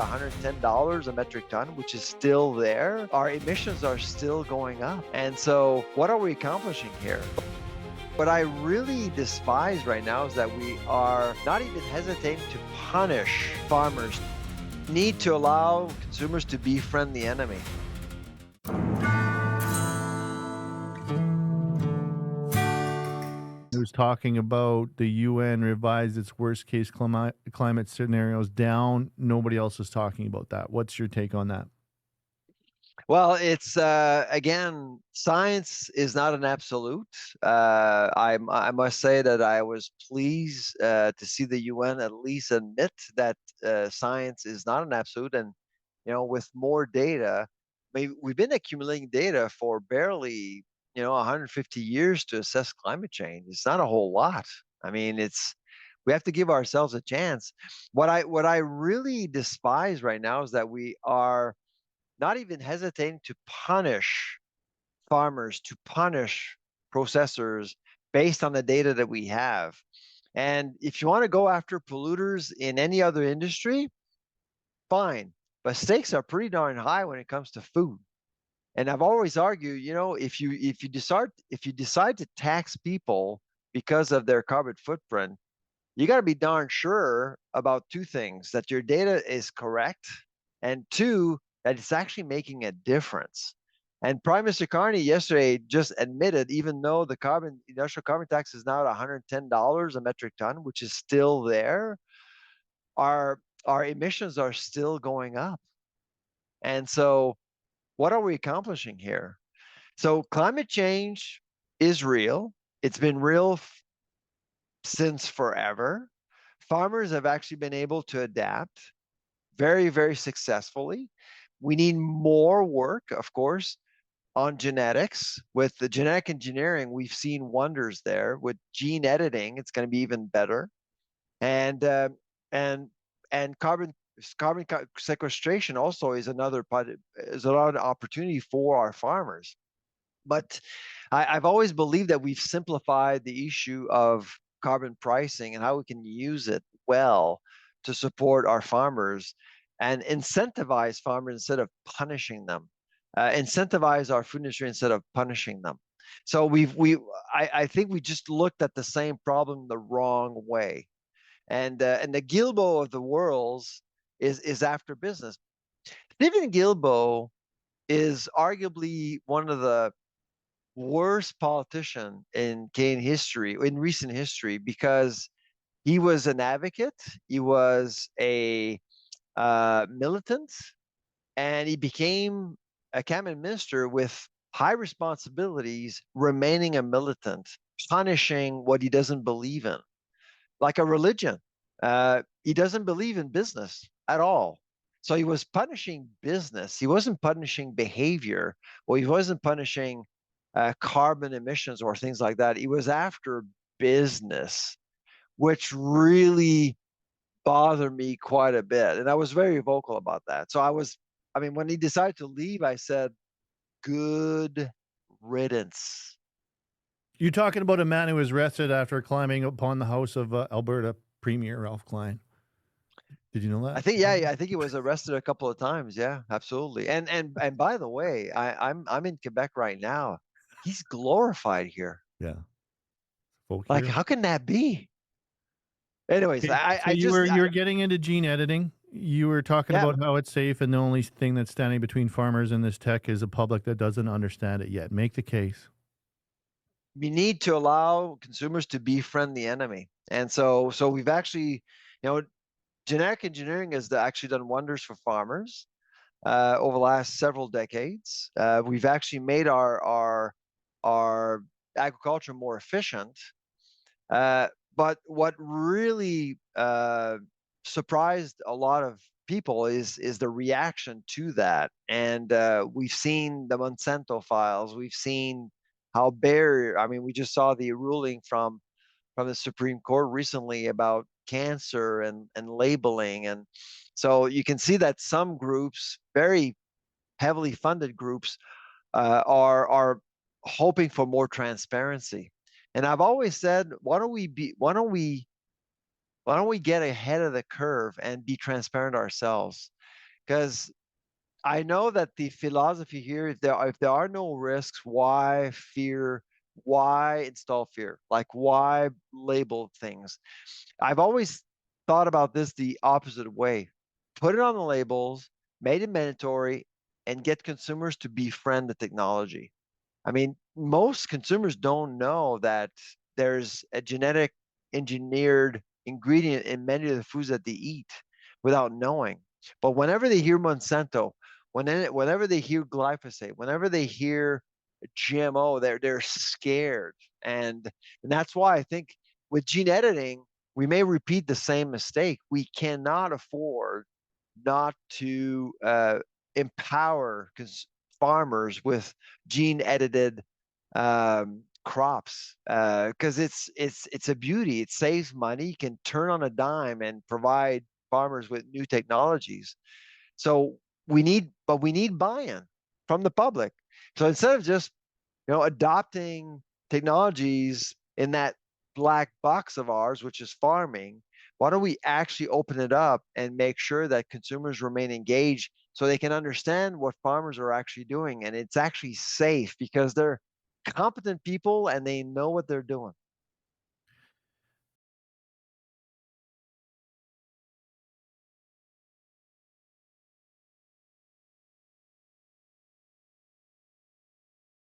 $110 a metric ton, which is still there. Our emissions are still going up. And so what are we accomplishing here? What I really despise right now is that we are not even hesitating to punish farmers. Need to allow consumers to befriend the enemy. Who's talking about the UN revised its worst case climate scenarios down. Nobody else is talking about that. What's your take on that? Well, it's again, science is not an absolute. I must say that I was pleased to see the UN at least admit that science is not an absolute, and with more data, we've been accumulating data for barely 150 years to assess climate change. It's not a whole lot. I mean, we have to give ourselves a chance. What I really despise right now is that we are not even hesitating to punish farmers, to punish processors based on the data that we have. And if you want to go after polluters in any other industry, fine. But stakes are pretty darn high when it comes to food. And I've always argued, if you decide to tax people because of their carbon footprint, you got to be darn sure about two things: that your data is correct, and two, that it's actually making a difference. And Prime Minister Carney yesterday just admitted, even though the industrial carbon tax is now at $110 a metric ton, which is still there, our emissions are still going up. And so what are we accomplishing here? So climate change is real. It's been real since forever. Farmers have actually been able to adapt very, very successfully. We need more work, of course, on genetics. With the genetic engineering, we've seen wonders there. With gene editing, it's going to be even better. And carbon sequestration also is another opportunity for our farmers. But I've always believed that we've simplified the issue of carbon pricing and how we can use it well to support our farmers and incentivize farmers instead of punishing them. Incentivize our food industry instead of punishing them. So I think we just looked at the same problem the wrong way. And the Guilbeault of the world is after business. Sylvain Charlebois is arguably one of the worst politician in Canadian history, in recent history, because he was an advocate, he was a militant, and he became a cabinet minister with high responsibilities, remaining a militant, punishing what he doesn't believe in, like a religion. He doesn't believe in business at all. So he was punishing business. He wasn't punishing behavior, or he wasn't punishing carbon emissions or things like that. He was after business, which really bothered me quite a bit. And I was very vocal about that. So when he decided to leave, I said, good riddance. You're talking about a man who was arrested after climbing upon the house of Alberta Premier Ralph Klein. Did you know that? I think he was arrested a couple of times. Yeah, absolutely. And by the way, I'm in Quebec right now. He's glorified here. Yeah. Like, how can that be? Anyways, so you were getting into gene editing. You were talking about how it's safe, and the only thing that's standing between farmers and this tech is a public that doesn't understand it yet. Make the case. We need to allow consumers to befriend the enemy. And so we've actually, genetic engineering has actually done wonders for farmers over the last several decades. We've actually made our agriculture more efficient. But what really surprised a lot of people is the reaction to that. And we've seen the Monsanto files. We've seen how we just saw the ruling from the Supreme Court recently about cancer and labeling. And so you can see that some groups, very heavily funded groups, are hoping for more transparency. And I've always said, why don't we get ahead of the curve and be transparent ourselves? because I know that the philosophy here, if there are no risks, why fear? Why install fear? Like why label things? I've always thought about this the opposite way. Put it on the labels, made it mandatory, and get consumers to befriend the technology. I mean, most consumers don't know that there's a genetic engineered ingredient in many of the foods that they eat without knowing. But whenever they hear Monsanto, whenever they hear glyphosate, whenever they hear GMO, they're scared. And that's why I think with gene editing, we may repeat the same mistake. We cannot afford not to empower farmers with gene edited crops because it's a beauty. It saves money. You can turn on a dime and provide farmers with new technologies. So we need buy-in from the public. So instead of just adopting technologies in that black box of ours, which is farming, why don't we actually open it up and make sure that consumers remain engaged so they can understand what farmers are actually doing and it's actually safe because they're competent people and they know what they're doing.